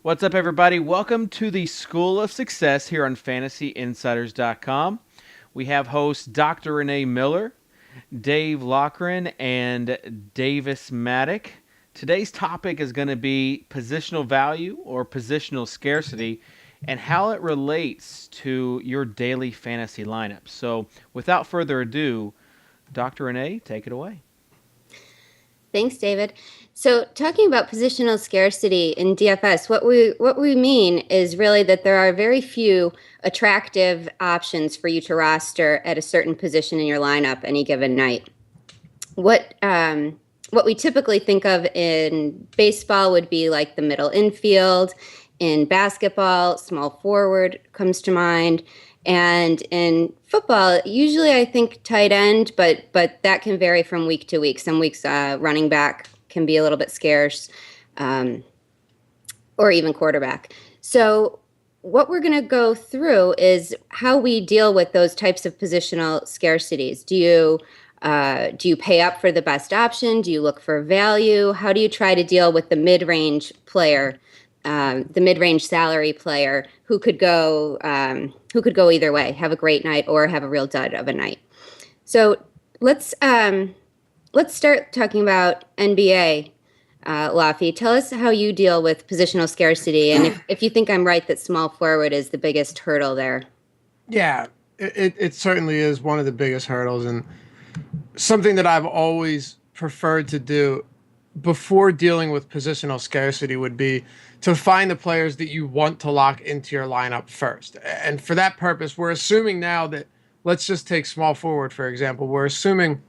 What's up, everybody? Welcome to the School of Success here on FantasyInsiders.com. We have hosts Dr. Renee Miller, Dave Loughran, and Davis Mattek. Today's topic is going to be positional value or positional scarcity and how it relates to your daily fantasy lineup. So, without further ado, Dr. Renee, take it away. Thanks, David. So talking about positional scarcity in DFS, what we mean is really that there are very few attractive options for you to roster at a certain position in your lineup any given night. What we typically think of in baseball would be like the middle infield. In basketball, small forward comes to mind. And in football, usually I think tight end, but that can vary from week to week. Some weeks running back can be a little bit scarce, or even quarterback. So what we're going to go through is how we deal with those types of positional scarcities. Do you pay up for the best option? Do you look for value? How do you try to deal with the mid-range player, the mid-range salary player who could go either way, have a great night or have a real dud of a night? So let's start talking about NBA. Laffy, tell us how you deal with positional scarcity, and if you think I'm right that small forward is the biggest hurdle there. Yeah, it certainly is one of the biggest hurdles, and something that I've always preferred to do before dealing with positional scarcity would be to find the players that you want to lock into your lineup first. And for that purpose, we're assuming now that, let's just take small forward, for example. We're assuming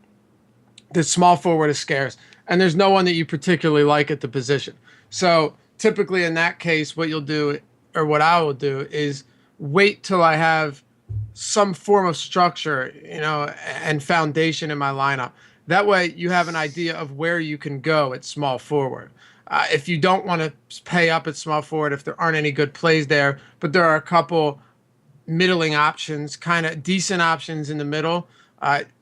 that small forward is scarce and there's no one that you particularly like at the position. So typically in that case, what you'll do, or what I will do, is wait till I have some form of structure, and foundation in my lineup. That way you have an idea of where you can go at small forward. If you don't want to pay up at small forward, if there aren't any good plays there, but there are a couple middling options, kind of decent options in the middle,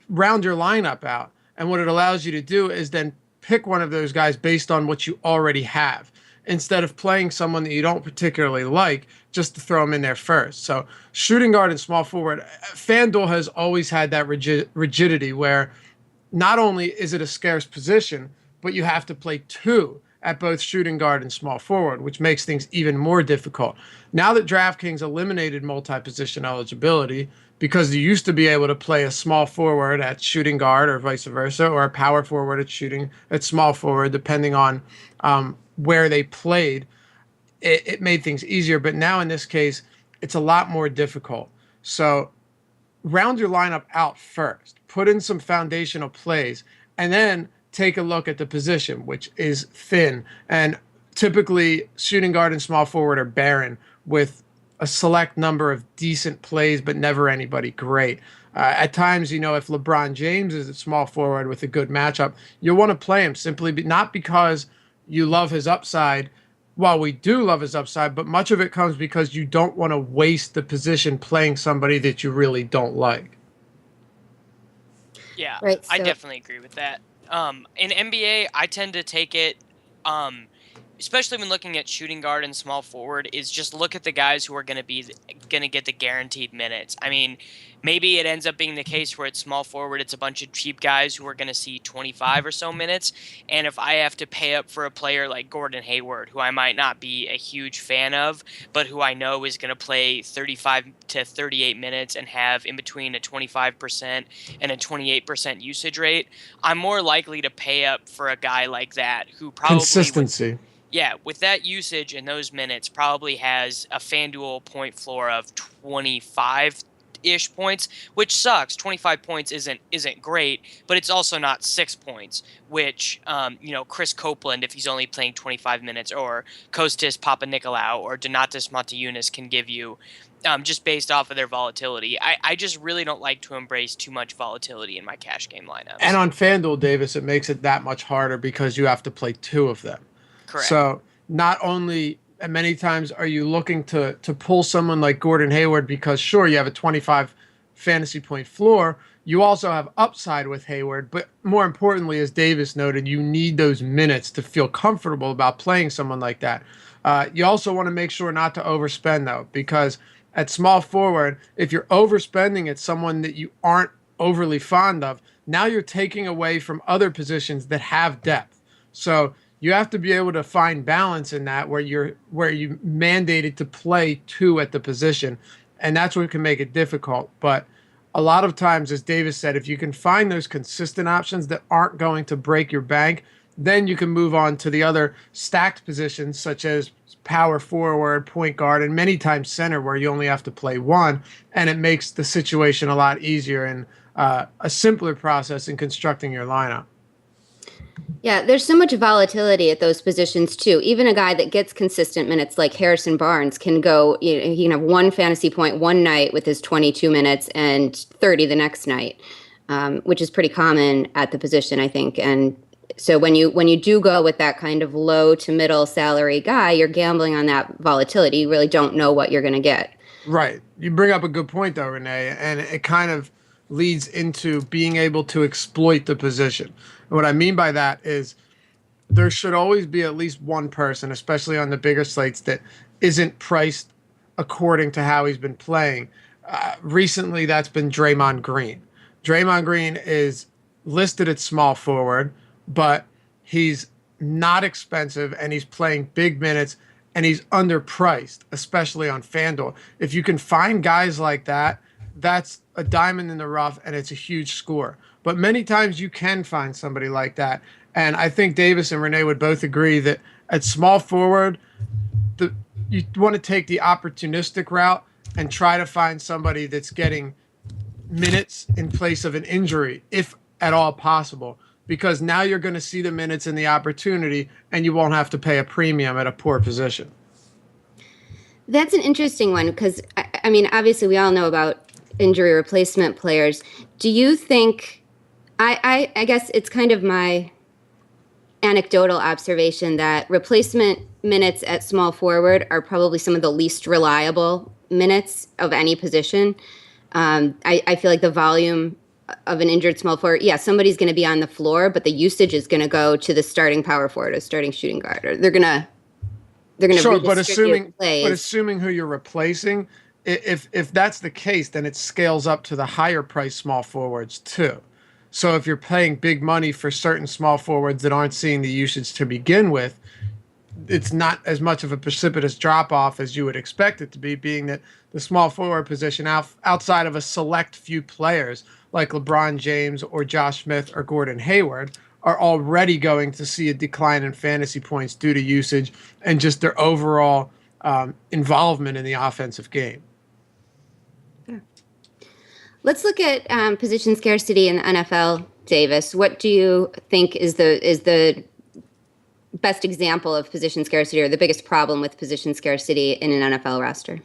round your lineup out. And what it allows you to do is then pick one of those guys based on what you already have, instead of playing someone that you don't particularly like just to throw them in there first. So shooting guard and small forward, FanDuel has always had that rigidity where not only is it a scarce position, but you have to play two at both shooting guard and small forward, which makes things even more difficult. Now that DraftKings eliminated multi-position eligibility, because you used to be able to play a small forward at shooting guard or vice versa, or a power forward at small forward, depending on where they played, it made things easier. But now in this case, it's a lot more difficult. So round your lineup out first, put in some foundational plays, and then take a look at the position, which is thin. And typically shooting guard and small forward are barren with a select number of decent plays, but never anybody great. At times, if LeBron James is a small forward with a good matchup, you'll want to play him simply not because you love his upside. While we do love his upside, but much of it comes because you don't want to waste the position playing somebody that you really don't like. Yeah, right, I definitely agree with that. In NBA, I tend to take it, especially when looking at shooting guard and small forward, is just look at the guys who are going to get the guaranteed minutes. I mean, maybe it ends up being the case where it's small forward, it's a bunch of cheap guys who are going to see 25 or so minutes. And if I have to pay up for a player like Gordon Hayward, who I might not be a huge fan of, but who I know is going to play 35 to 38 minutes and have in between a 25% and a 28% usage rate, I'm more likely to pay up for a guy like that who probably consistency. With that usage and those minutes, probably has a FanDuel point floor of 25-ish points, which sucks. 25 points isn't great, but it's also not 6 points, which Chris Copeland, if he's only playing 25 minutes, or Kostas Papanikolaou or Donatas Motiejunas can give you, just based off of their volatility. I just really don't like to embrace too much volatility in my cash game lineups. And on FanDuel, Davis, it makes it that much harder because you have to play two of them. Correct. So not only many times are you looking to pull someone like Gordon Hayward because, sure, you have a 25 fantasy point floor. You also have upside with Hayward, but more importantly, as Davis noted, you need those minutes to feel comfortable about playing someone like that. You also want to make sure not to overspend, though, because at small forward, if you're overspending at someone that you aren't overly fond of, now you're taking away from other positions that have depth. So you have to be able to find balance in that where you mandated to play two at the position, and that's what can make it difficult. But a lot of times, as Davis said, if you can find those consistent options that aren't going to break your bank, then you can move on to the other stacked positions such as power forward, point guard, and many times center, where you only have to play one, and it makes the situation a lot easier and a simpler process in constructing your lineup. Yeah, there's so much volatility at those positions too. Even a guy that gets consistent minutes like Harrison Barnes can go, he can have one fantasy point one night with his 22 minutes and 30 the next night, which is pretty common at the position, I think. And so when you do go with that kind of low to middle salary guy, you're gambling on that volatility. You really don't know what you're going to get. Right. You bring up a good point, though, Renee, and it kind of leads into being able to exploit the position. And what I mean by that is there should always be at least one person, especially on the bigger slates, that isn't priced according to how he's been playing. Recently, that's been Draymond Green. Draymond Green is listed at small forward, but he's not expensive and he's playing big minutes and he's underpriced, especially on FanDuel. If you can find guys like that, that's a diamond in the rough and it's a huge score. But many times you can find somebody like that. And I think Davis and Renee would both agree that at small forward, you want to take the opportunistic route and try to find somebody that's getting minutes in place of an injury, if at all possible, because now you're going to see the minutes and the opportunity and you won't have to pay a premium at a poor position. That's an interesting one because, I mean, obviously we all know about injury replacement players. Do you think, I guess it's kind of my anecdotal observation that replacement minutes at small forward are probably some of the least reliable minutes of any position. I feel like the volume of an injured small forward, somebody's going to be on the floor, but the usage is going to go to the starting power forward or starting shooting guard, or they're going to sure, but assuming who you're replacing, if that's the case, then it scales up to the higher price small forwards too. So if you're paying big money for certain small forwards that aren't seeing the usage to begin with, it's not as much of a precipitous drop-off as you would expect it to be, being that the small forward position outside of a select few players like LeBron James or Josh Smith or Gordon Hayward are already going to see a decline in fantasy points due to usage and just their overall involvement in the offensive game. Let's look at position scarcity in the NFL, Davis. What do you think is the best example of position scarcity or the biggest problem with position scarcity in an NFL roster?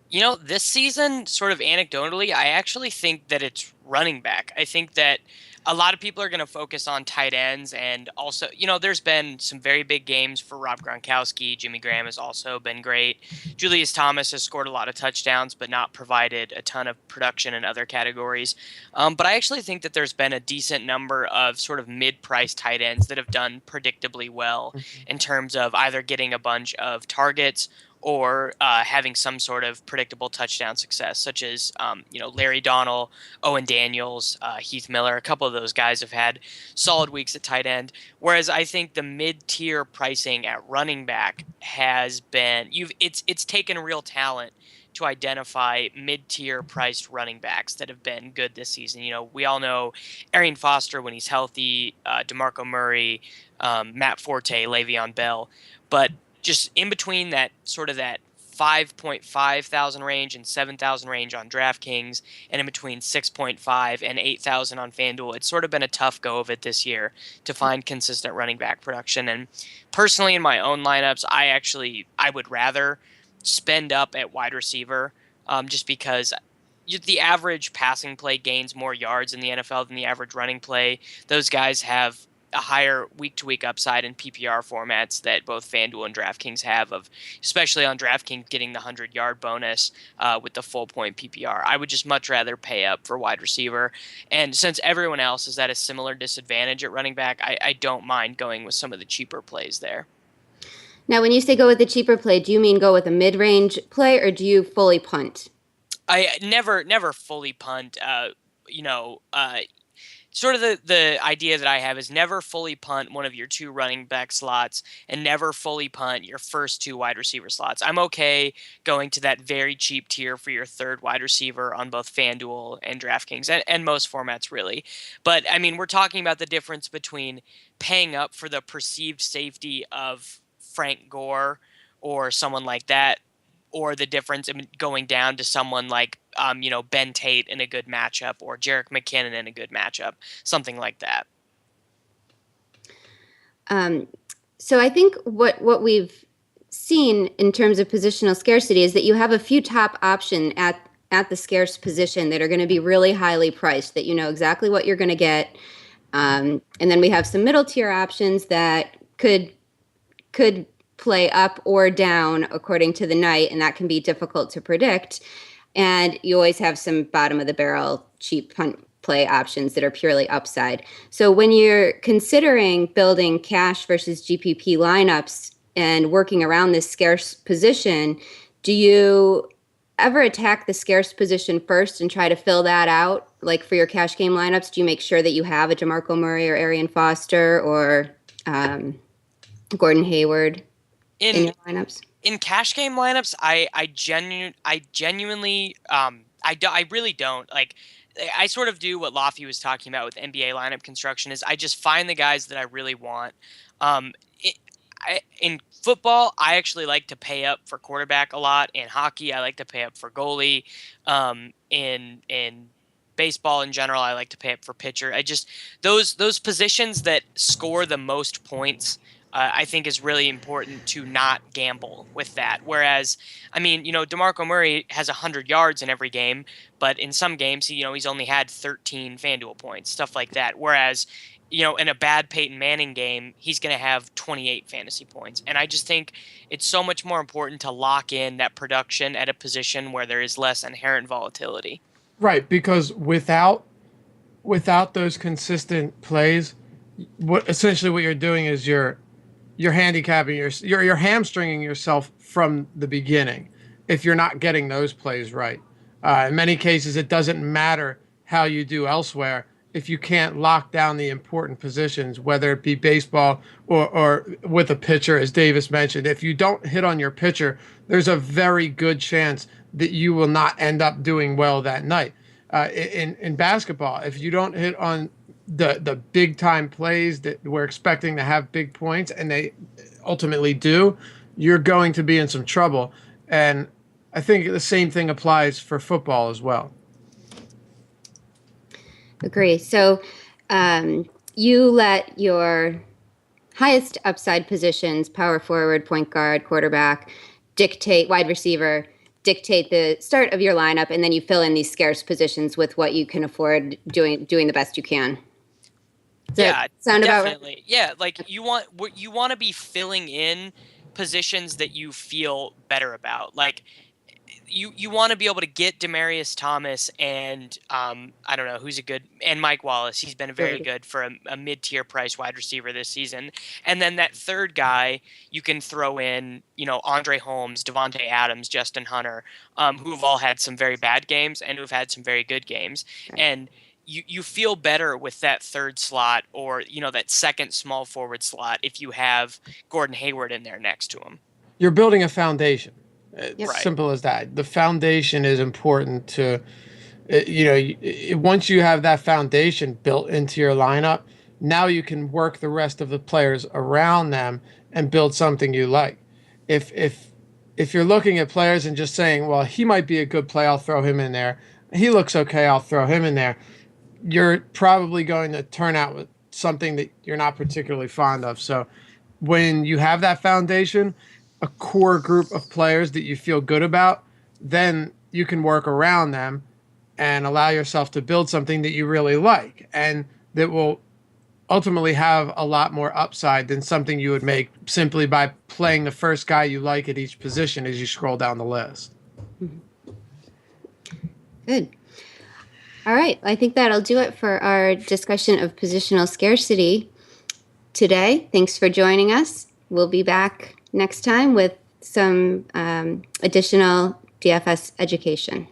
You know, this season, sort of anecdotally, I actually think that it's running back. I think that a lot of people are going to focus on tight ends, and also, you know, there's been some very big games for Rob Gronkowski. Jimmy Graham has also been great. Julius Thomas has scored a lot of touchdowns, but not provided a ton of production in other categories. But I actually think that there's been a decent number of sort of mid-priced tight ends that have done predictably well in terms of either getting a bunch of targets or having some sort of predictable touchdown success, such as, Larry Donnell, Owen Daniels, Heath Miller. A couple of those guys have had solid weeks at tight end, whereas I think the mid-tier pricing at running back has been it's taken real talent to identify mid-tier priced running backs that have been good this season. You know, we all know Arian Foster when he's healthy, DeMarco Murray, Matt Forte, Le'Veon Bell, but just in between that sort of that 5.5 thousand range and 7,000 range on DraftKings, and in between 6.5 and 8,000 on FanDuel, it's sort of been a tough go of it this year to find consistent running back production. And personally, in my own lineups, I would rather spend up at wide receiver, just because the average passing play gains more yards in the NFL than the average running play. Those guys have a higher week-to-week upside in PPR formats that both FanDuel and DraftKings have, of especially on DraftKings getting the 100-yard bonus with the full point PPR. I would just much rather pay up for wide receiver. And since everyone else is at a similar disadvantage at running back, I don't mind going with some of the cheaper plays there. Now, when you say go with the cheaper play, do you mean go with a mid-range play, or do you fully punt? I never fully punt. Sort of the idea that I have is never fully punt one of your 2 running back slots and never fully punt your first 2 wide receiver slots. I'm okay going to that very cheap tier for your 3rd wide receiver on both FanDuel and DraftKings and most formats, really. But I mean, we're talking about the difference between paying up for the perceived safety of Frank Gore or someone like that, or the difference in going down to someone like, Ben Tate in a good matchup, or Jerick McKinnon in a good matchup, something like that. So I think what we've seen in terms of positional scarcity is that you have a few top option at the scarce position that are going to be really highly priced, that you know exactly what you're going to get. And then we have some middle tier options that could play up or down according to the night, and that can be difficult to predict. And you always have some bottom of the barrel cheap punt play options that are purely upside. So when you're considering building cash versus GPP lineups and working around this scarce position, do you ever attack the scarce position first and try to fill that out? Like for your cash game lineups, do you make sure that you have a DeMarco Murray or Arian Foster or Gordon Hayward in your lineups? In cash game lineups, I genuinely I really don't. Like, I sort of do what Lofty was talking about with NBA lineup construction, is I just find the guys that I really want. In football, I actually like to pay up for quarterback a lot. In hockey, I like to pay up for goalie. In baseball in general, I like to pay up for pitcher. I just those positions that score the most points, I think is really important to not gamble with that. Whereas, I mean, DeMarco Murray has 100 yards in every game, but in some games, he's only had 13 FanDuel points, stuff like that. Whereas, in a bad Peyton Manning game, he's going to have 28 fantasy points. And I just think it's so much more important to lock in that production at a position where there is less inherent volatility. Right, because without those consistent plays, what you're doing is you're handicapping you're hamstringing yourself from the beginning if you're not getting those plays right. In many cases, it doesn't matter how you do elsewhere if you can't lock down the important positions, whether it be baseball or with a pitcher, as Davis mentioned. If you don't hit on your pitcher, there's a very good chance that you will not end up doing well that night. In basketball, if you don't hit on the big time plays that we're expecting to have big points, and they ultimately do, you're going to be in some trouble. And I think the same thing applies for football as well. Agree. So you let your highest upside positions, power forward, point guard, quarterback, wide receiver, dictate the start of your lineup, and then you fill in these scarce positions with what you can afford, doing the best you can. Yeah, sound definitely. About right? Yeah, like you want to be filling in positions that you feel better about. Like you want to be able to get Demaryius Thomas and I don't know who's and Mike Wallace. He's been very good for a mid-tier price wide receiver this season. And then that third guy you can throw in, Andre Holmes, Devontae Adams, Justin Hunter, who have all had some very bad games and who've had some very good games. And you feel better with that third slot or, that second small forward slot if you have Gordon Hayward in there next to him. You're building a foundation. It's right. Simple as that. The foundation is important to, once you have that foundation built into your lineup, now you can work the rest of the players around them and build something you like. If you're looking at players and just saying, well, he might be a good play, I'll throw him in there. He looks okay, I'll throw him in there. You're probably going to turn out with something that you're not particularly fond of. So when you have that foundation, a core group of players that you feel good about, then you can work around them and allow yourself to build something that you really like and that will ultimately have a lot more upside than something you would make simply by playing the first guy you like at each position as you scroll down the list. Good. All right. I think that'll do it for our discussion of positional scarcity today. Thanks for joining us. We'll be back next time with some additional DFS education.